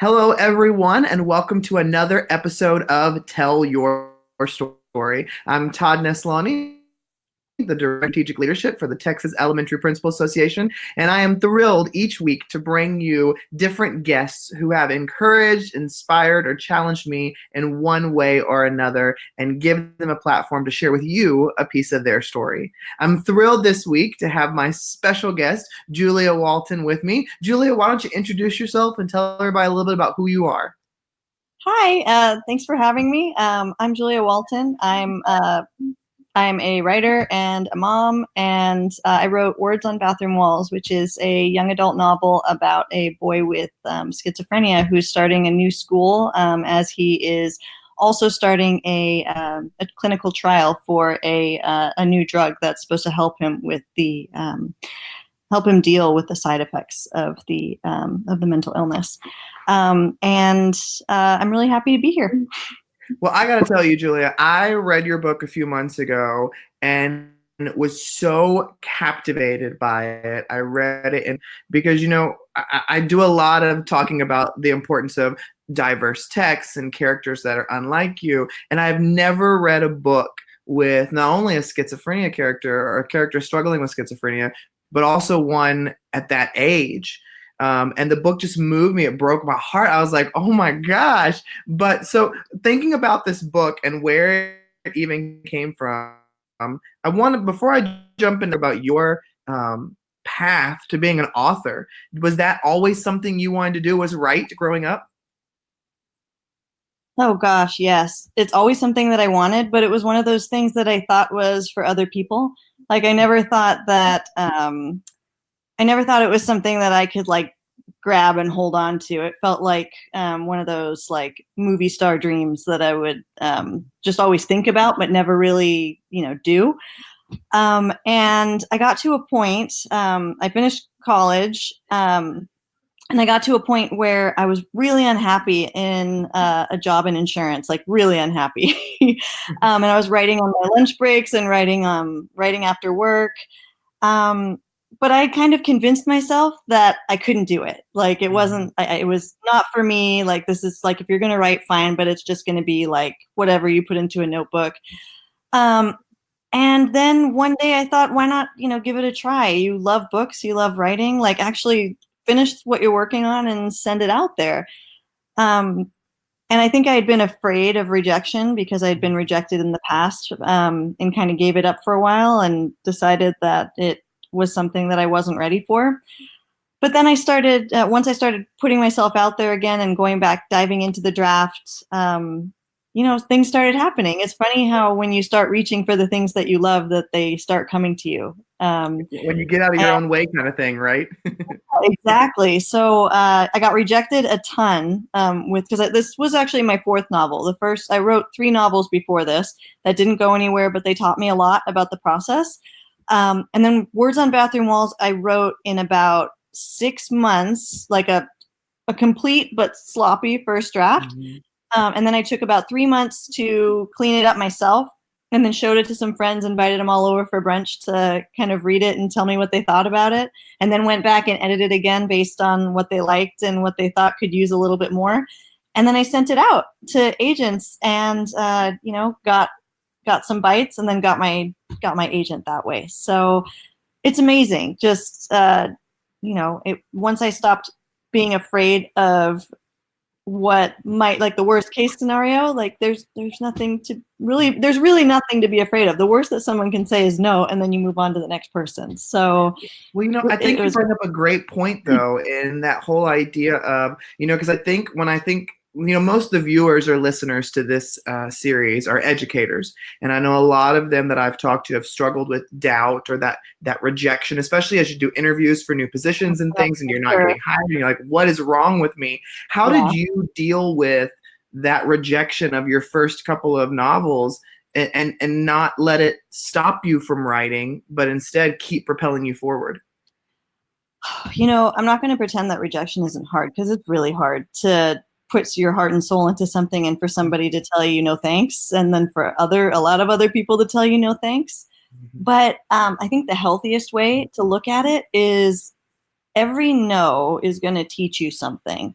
Hello, everyone, and welcome to another episode of Tell Your Story. I'm Todd Nesloney, the Director of Strategic Leadership for the Texas Elementary Principal Association, and I am thrilled each week to bring you different guests who have encouraged, inspired, or challenged me in one way or another and give them a platform to share with you a piece of their story. I'm thrilled this week to have my special guest, Julia Walton, with me. Julia, why don't you introduce yourself and tell everybody a little bit about who you are? Hi, thanks for having me. I'm Julia Walton. I'm a writer and a mom, and I wrote Words on Bathroom Walls, which is a young adult novel about a boy with schizophrenia who's starting a new school as he is also starting a clinical trial for a new drug that's supposed to help him with the help him deal with the side effects of the mental illness. And I'm really happy to be here. Well, I got to tell you, Julia, I read your book a few months ago and was so captivated by it. I read it, and because, I do a lot of talking about the importance of diverse texts and characters that are unlike you. And I've never read a book with not only a schizophrenia character or a character struggling with schizophrenia, but also one at that age. And the book just moved me. It broke my heart. I was like, oh my gosh. But so thinking about this book and where it even came from, I want to, before I jump into about your path to being an author, was that always something you wanted to do, was write growing up? Oh gosh, yes. It's always something that I wanted, but it was one of those things that I thought was for other people. Like I never thought it was something that I could like grab and hold on to. It felt like one of those like movie star dreams that I would just always think about, but never really, do. And I got to a point, I finished college, and I got to a point where I was really unhappy in a job in insurance, like really unhappy. And I was writing on my lunch breaks and writing after work. But I kind of convinced myself that I couldn't do it. Like it wasn't, it was not for me. Like this is like, if you're going to write, fine, but it's just going to be like whatever you put into a notebook. And then one day I thought, why not, give it a try? You love books, you love writing, like actually finish what you're working on and send it out there. And I think I had been afraid of rejection because I had been rejected in the past, and kind of gave it up for a while and decided that it was something that I wasn't ready for. But then once I started putting myself out there again and going back, diving into the draft, things started happening. It's funny how when you start reaching for the things that you love, that they start coming to you. When you get out of your own way kind of thing, right? Exactly. So I got rejected a ton because this was actually my fourth novel. I wrote 3 novels before this that didn't go anywhere, but they taught me a lot about the process. And then Words on Bathroom Walls, I wrote in about 6 months, like a complete but sloppy first draft. Mm-hmm. And then I took about 3 months to clean it up myself, and then showed it to some friends, invited them all over for brunch to kind of read it and tell me what they thought about it. And then went back and edited again based on what they liked and what they thought could use a little bit more. And then I sent it out to agents and, got some bites, and then got my agent that way. So it's amazing. Just, once I stopped being afraid of what might, like the worst case scenario, like there's really nothing to be afraid of. The worst that someone can say is no, and then you move on to the next person. So Well, I think you bring up a great point though, in that whole idea of, because when I think, most of the viewers or listeners to this series are educators. And I know a lot of them that I've talked to have struggled with doubt or that rejection, especially as you do interviews for new positions and things, and you're not getting hired, and you're like, what is wrong with me? How did you deal with that rejection of your first couple of novels and not let it stop you from writing, but instead keep propelling you forward? I'm not going to pretend that rejection isn't hard, because it's really hard to put your heart and soul into something and for somebody to tell you no thanks, and then for a lot of other people to tell you no thanks. Mm-hmm. But I think the healthiest way to look at it is every no is going to teach you something.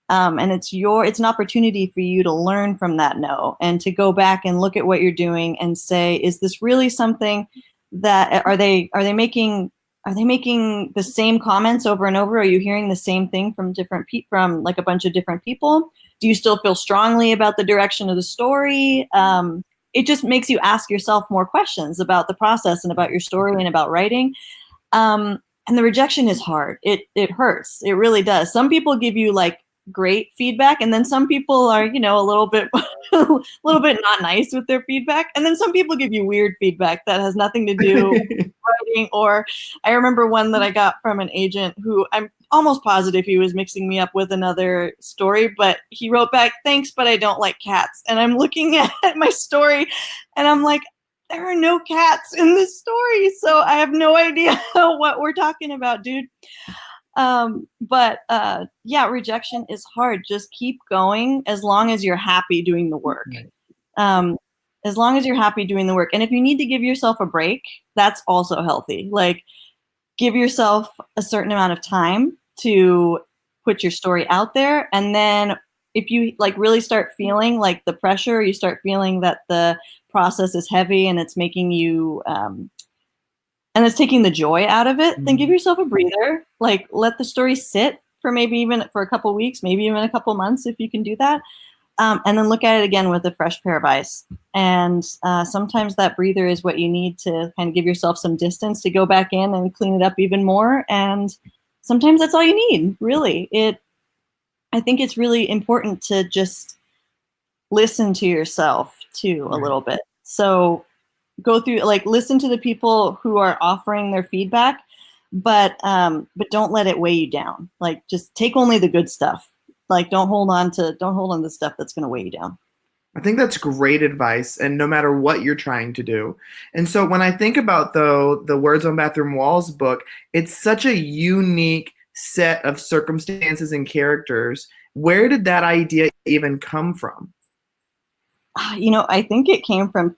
And it's an opportunity for you to learn from that no, and to go back and look at what you're doing and say, is this really something that, are they making the same comments over and over? Are you hearing the same thing from from like a bunch of different people? Do you still feel strongly about the direction of the story? It just makes you ask yourself more questions about the process and about your story and about writing. And the rejection is hard. It hurts. It really does. Some people give you like great feedback, and then some people are, you know, a little bit a little bit not nice with their feedback, and then some people give you weird feedback that has nothing to do with writing. Or I remember one that I got from an agent who, I'm almost positive he was mixing me up with another story, but he wrote back, "Thanks, but I don't like cats." And I'm looking at my story and I'm like, there are no cats in this story, so I have no idea what we're talking about, dude. But yeah, rejection is hard. Just keep going as long as you're happy doing the work. As long as you're happy doing the work. And if you need to give yourself a break, that's also healthy. Like, give yourself a certain amount of time to put your story out there. And then if you like really start feeling like the pressure, you start feeling that the process is heavy and it's making you and it's taking the joy out of it, then give yourself a breather. Like, let the story sit for maybe even for a couple weeks, maybe even a couple months if you can do that. And then look at it again with a fresh pair of eyes. And sometimes that breather is what you need to kind of give yourself some distance to go back in and clean it up even more. And sometimes that's all you need, really. I think it's really important to just listen to yourself too a little bit. So go through, like, listen to the people who are offering their feedback, but don't let it weigh you down. Like, just take only the good stuff. Like, don't hold on to the stuff that's going to weigh you down. I think that's great advice, and no matter what you're trying to do. And so when I think about, though, the Words on Bathroom Walls book, it's such a unique set of circumstances and characters. Where did that idea even come from? You know, I think it came from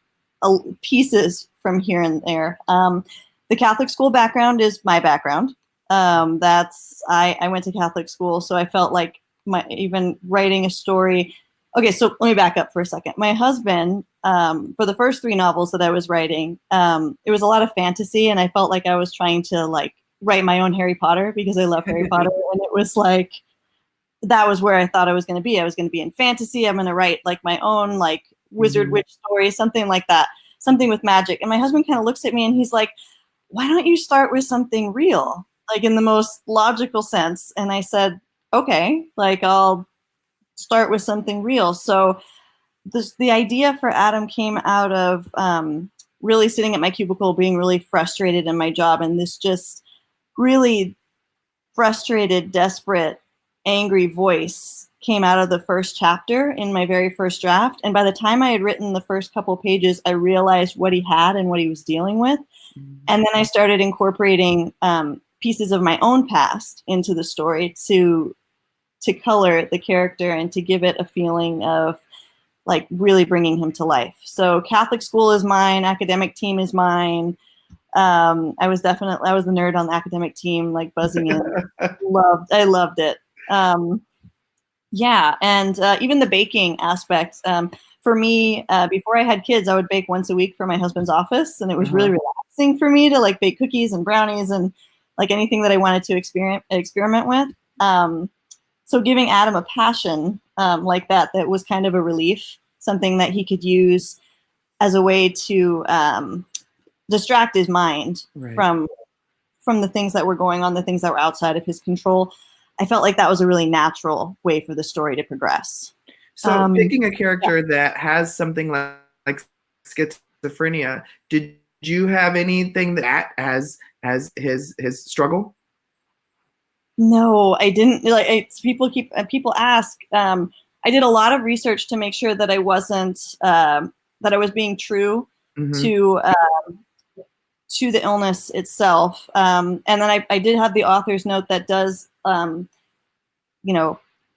pieces from here and there. The Catholic school background is my background. I went to Catholic school, so I felt like even writing a story. Okay, so let me back up for a second. My husband, for the first 3 novels that I was writing, it was a lot of fantasy, and I felt like I was trying to like write my own Harry Potter because I love Harry Potter, and it was like, that was where I thought I was going to be. I was going to be in fantasy. I'm going to write like my own like wizard witch story, something like that, something with magic. And my husband kind of looks at me and he's like, "Why don't you start with something real, like in the most logical sense?" And I said, "Okay, like I'll start with something real." So the idea for Adam came out of really sitting at my cubicle, being really frustrated in my job, and this just really frustrated, desperate, angry voice came out of the first chapter in my very first draft. And by the time I had written the first couple pages, I realized what he had and what he was dealing with. And then I started incorporating pieces of my own past into the story to color the character and to give it a feeling of like really bringing him to life. So Catholic school is mine. Academic team is mine. I was the nerd on the academic team, like buzzing in. I loved it. Yeah, and even the baking aspect. For me, before I had kids, I would bake once a week for my husband's office, and it was really relaxing for me to like bake cookies and brownies and like anything that I wanted to experiment with. So giving Adam a passion like that was kind of a relief, something that he could use as a way to distract his mind from the things that were going on, the things that were outside of his control. I felt like that was a really natural way for the story to progress. So picking a character that has something like schizophrenia, did you have anything that has his struggle? No, I didn't. Like, people ask. I did a lot of research to make sure that I wasn't that I was being true to the illness itself. And then I did have the author's note that does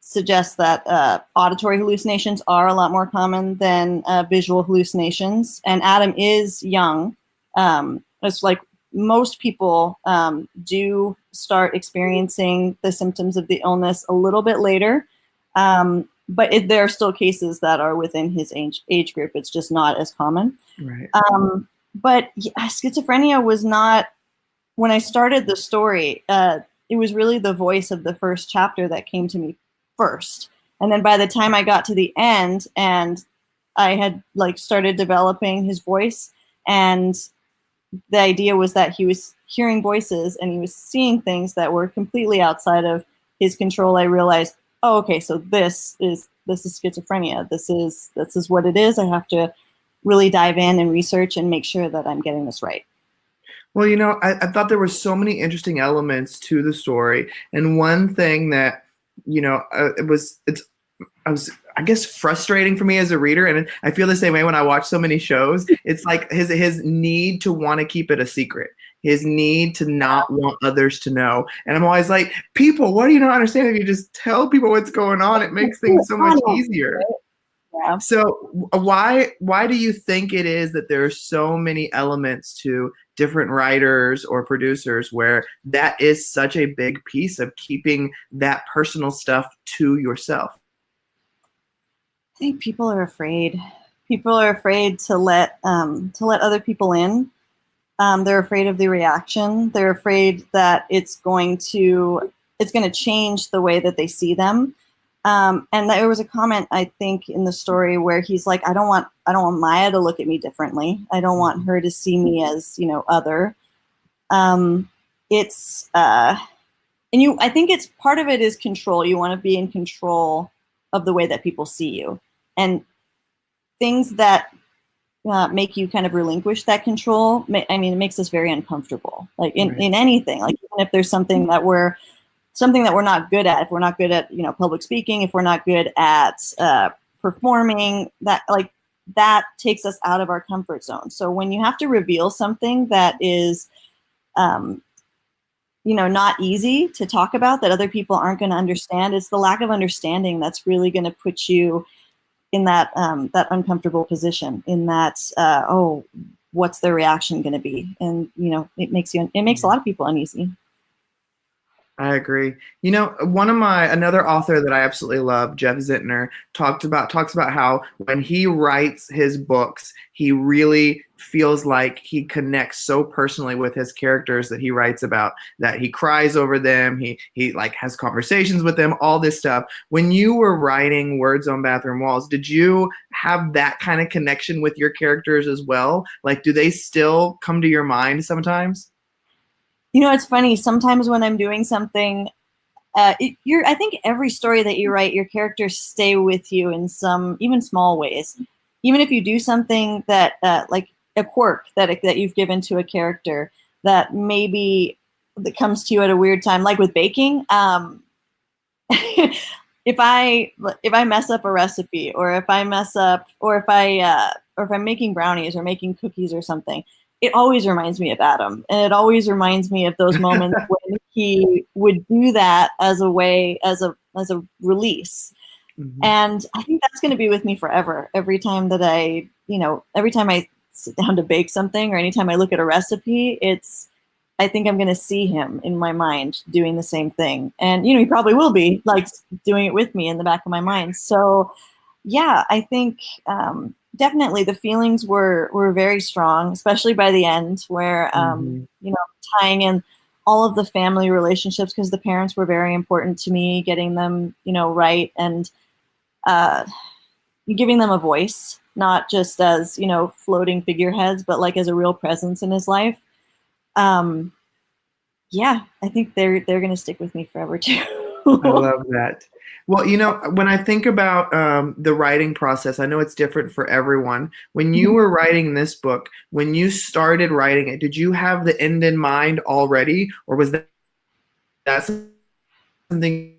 suggest that auditory hallucinations are a lot more common than visual hallucinations. And Adam is young. It's like most people do start experiencing the symptoms of the illness a little bit later. But there are still cases that are within his age group. It's just not as common. Right. But schizophrenia was not, when I started the story, it was really the voice of the first chapter that came to me first. And then by the time I got to the end and I had like started developing his voice, and the idea was that he was hearing voices and he was seeing things that were completely outside of his control, I realized, oh, okay, so this is schizophrenia. This is what it is. I have to really dive in and research and make sure that I'm getting this right. Well, I thought there were so many interesting elements to the story, and one thing that I was, I guess, frustrating for me as a reader, and I feel the same way when I watch so many shows. It's like his need to want to keep it a secret, his need to not want others to know. And I'm always like, people, what do you not understand? If you just tell people what's going on, it makes things so much easier. Yeah. So why do you think it is that there are so many elements to different writers or producers where that is such a big piece of keeping that personal stuff to yourself? I think people are afraid. People are afraid to let other people in. They're afraid of the reaction. They're afraid that it's going to change the way that they see them. And there was a comment, I think, in the story where he's like, I don't want Maya to look at me differently. I don't want her to see me as, other. I think it's part of it is control. You want to be in control of the way that people see you, and things that make you kind of relinquish that control. I mean, it makes us very uncomfortable, like in anything, like even if there's something that we're not good at, if we're not good at, public speaking, if we're not good at performing, that takes us out of our comfort zone. So when you have to reveal something that is, not easy to talk about, that other people aren't going to understand, it's the lack of understanding that's really going to put you in that uncomfortable position, in that, what's their reaction going to be? And, it makes a lot of people uneasy. I agree. Another author that I absolutely love, Jeff Zintner, talks about how when he writes his books, he really feels like he connects so personally with his characters that he writes about, that he cries over them, he like has conversations with them, all this stuff. When you were writing Words on Bathroom Walls, did you have that kind of connection with your characters as well? Like, do they still come to your mind sometimes? It's funny. Sometimes when I'm doing something, I think every story that you write, your characters stay with you in some, even small ways. Even if you do something that, like a quirk that you've given to a character that comes to you at a weird time, like with baking. If I mess up a recipe, or if I'm making brownies or making cookies or something, it always reminds me of Adam, and it always reminds me of those moments when he would do that as a way, as a release. Mm-hmm. And I think that's going to be with me forever. Every time I sit down to bake something, or anytime I look at a recipe, I think I'm going to see him in my mind doing the same thing. And, he probably will be like doing it with me in the back of my mind. So yeah, I think, definitely the feelings were very strong, especially by the end, where tying in all of the family relationships, because the parents were very important to me, getting them right, and giving them a voice, not just as floating figureheads, but like as a real presence in his life. Yeah, I think they're going to stick with me forever too. I love that. Well, when I think about the writing process, I know it's different for everyone. When you were writing this book, when you started writing it, did you have the end in mind already, or was that something?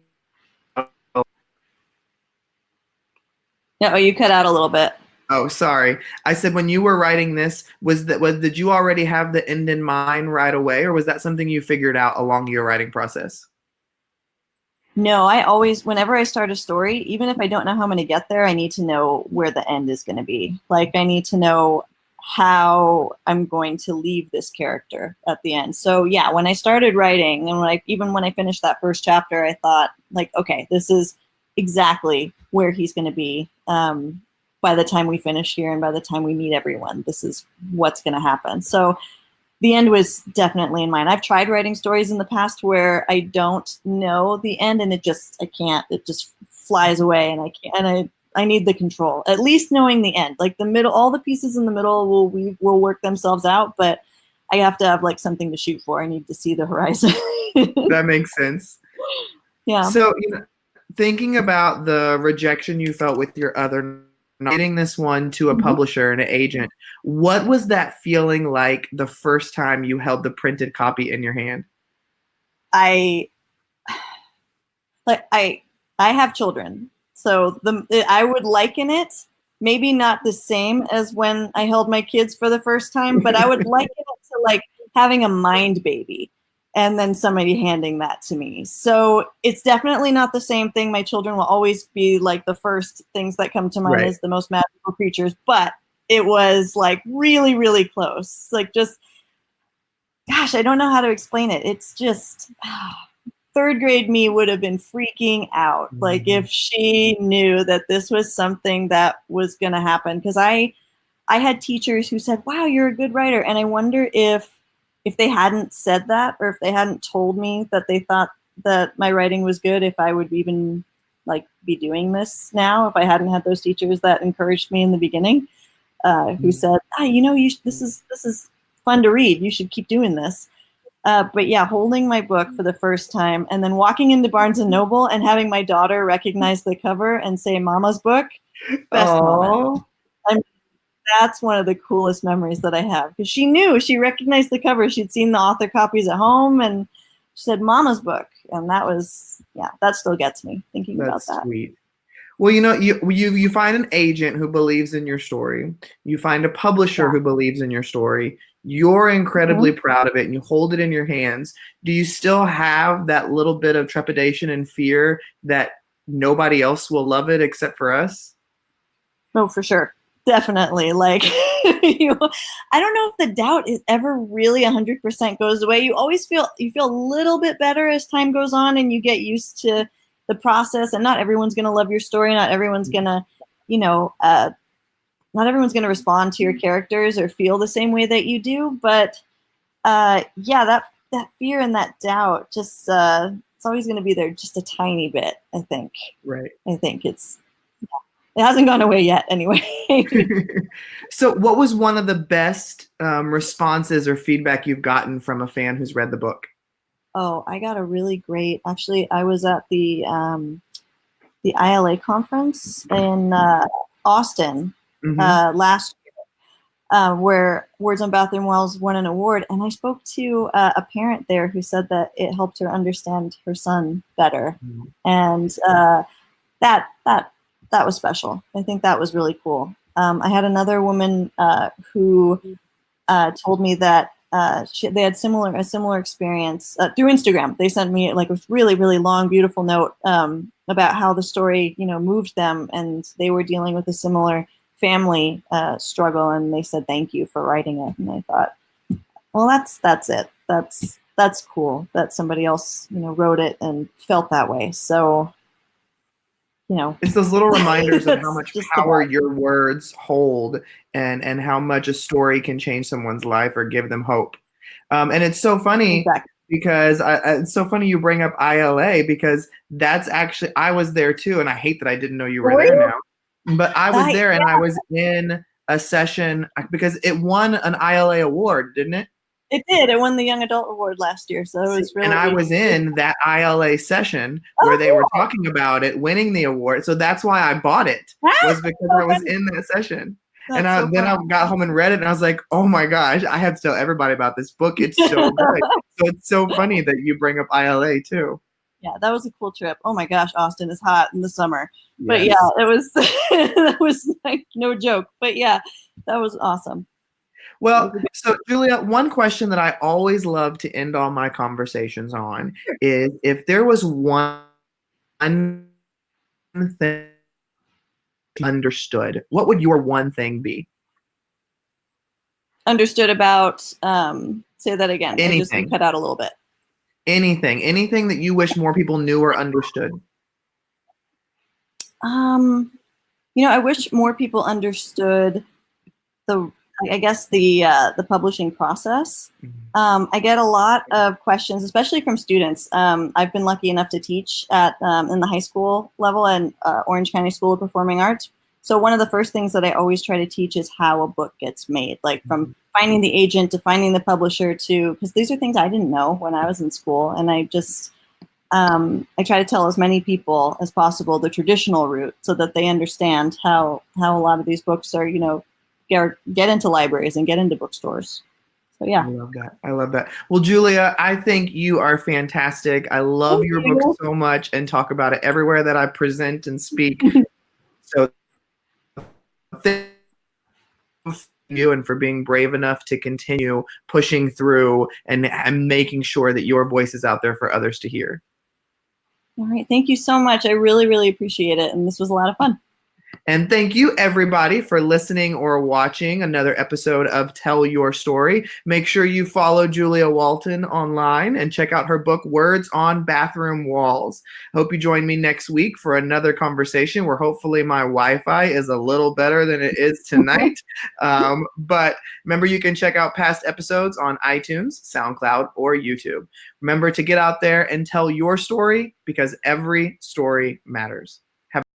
Yeah, oh, you cut out a little bit. Oh, sorry. I said when you were writing this, did you already have the end in mind right away, or was that something you figured out along your writing process? No, I always, whenever I start a story, even if I don't know how I'm going to get there, I need to know where the end is going to be. Like, I need to know how I'm going to leave this character at the end. So yeah, when I started writing, and when I finished that first chapter, I thought, like, okay, this is exactly where he's going to be by the time we finish here and by the time we meet everyone. This is what's going to happen. So the end was definitely in mind. I've tried writing stories in the past where I don't know the end, and I can't. It just flies away, and I can't. And I need the control. At least knowing the end, like the middle, all the pieces in the middle will work themselves out. But I have to have like something to shoot for. I need to see the horizon. That makes sense. Yeah. So, thinking about the rejection you felt with your other, getting this one to a publisher and an agent, what was that feeling like the first time you held the printed copy in your hand? I have children, so I would liken it, maybe not the same as when I held my kids for the first time, but I would liken it to like having a mind baby and then somebody handing that to me. So it's definitely not the same thing. My children will always be like the first things that come to mind as the most magical creatures, but it was like really, really close. Like just, gosh, I don't know how to explain it. It's just, third grade me would have been freaking out. Like if she knew that this was something that was going to happen. Because I had teachers who said, wow, you're a good writer. And I wonder if they hadn't said that, or if they hadn't told me that they thought that my writing was good, if I would even like be doing this now, if I hadn't had those teachers that encouraged me in the beginning, who said, this is fun to read. You should keep doing this. But yeah, holding my book for the first time and then walking into Barnes & Noble and having my daughter recognize the cover and say Mama's book, best moment. I mean, that's one of the coolest memories that I have, because she recognized the cover. She'd seen the author copies at home and she said Mama's book. And that was, that still gets me thinking about that. Sweet. Well, you find an agent who believes in your story. You find a publisher who believes in your story. You're incredibly proud of it and you hold it in your hands. Do you still have that little bit of trepidation and fear that nobody else will love it except for us? Oh, for sure. Definitely. Like, I don't know if the doubt is ever really 100% goes away. You always feel a little bit better as time goes on and you get used to the process, and not everyone's going to love your story. Not everyone's going to, not everyone's going to respond to your characters or feel the same way that you do. But that fear and that doubt, just it's always going to be there, just a tiny bit, I think. Right. I think it hasn't gone away yet anyway. So what was one of the best responses or feedback you've gotten from a fan who's read the book? Oh, I got a really great, actually, I was at the ILA conference in Austin last year, where Words on Bathroom Walls won an award. And I spoke to a parent there who said that it helped her understand her son better. And that was special. I think that was really cool. I had another woman who told me that they had a similar experience through Instagram. They sent me like a really, really long, beautiful note about how the story, moved them, and they were dealing with a similar family struggle. And they said, thank you for writing it. And I thought, well, that's it. That's cool that somebody else, wrote it and felt that way. So, it's those little reminders of how much power your words hold and how much a story can change someone's life or give them hope. And it's so funny because it's so funny you bring up ILA, because that's actually, I was there too. And I hate that I didn't know you were there now, but I was there and I was in a session because it won an ILA award, didn't it? It did. It won the Young Adult Award last year, so it was really. And I was in that ILA session where they were talking about it winning the award, so that's why I bought it. Was because I was in that session, and I got home and read it, and I was like, "Oh my gosh, I have to tell everybody about this book. It's so good." So it's so funny that you bring up ILA too. Yeah, that was a cool trip. Oh my gosh, Austin is hot in the summer, but yeah, it was that was like no joke. But yeah, that was awesome. Well, so Julia, one question that I always love to end all my conversations on is, if there was one thing understood, what would your one thing be? Understood about, say that again. Anything. I just cut out a little bit. Anything that you wish more people knew or understood. Um, I wish more people understood the, I guess the publishing process. I get a lot of questions, especially from students. I've been lucky enough to teach at in the high school level and Orange County School of Performing Arts. So one of the first things that I always try to teach is how a book gets made, like from finding the agent to finding the publisher to, because these are things I didn't know when I was in school, and I try to tell as many people as possible the traditional route so that they understand how a lot of these books are, get into libraries and get into bookstores. So yeah. I love that. I love that. Well, Julia, I think you are fantastic. I love Thank your book you. so much and talk about it everywhere that I present and speak. So thank you and for being brave enough to continue pushing through and making sure that your voice is out there for others to hear. All right. Thank you so much. I really, really appreciate it. And this was a lot of fun. And thank you, everybody, for listening or watching another episode of Tell Your Story. Make sure you follow Julia Walton online and check out her book, Words on Bathroom Walls. Hope you join me next week for another conversation where hopefully my Wi-Fi is a little better than it is tonight. But remember, you can check out past episodes on iTunes, SoundCloud, or YouTube. Remember to get out there and tell your story because every story matters.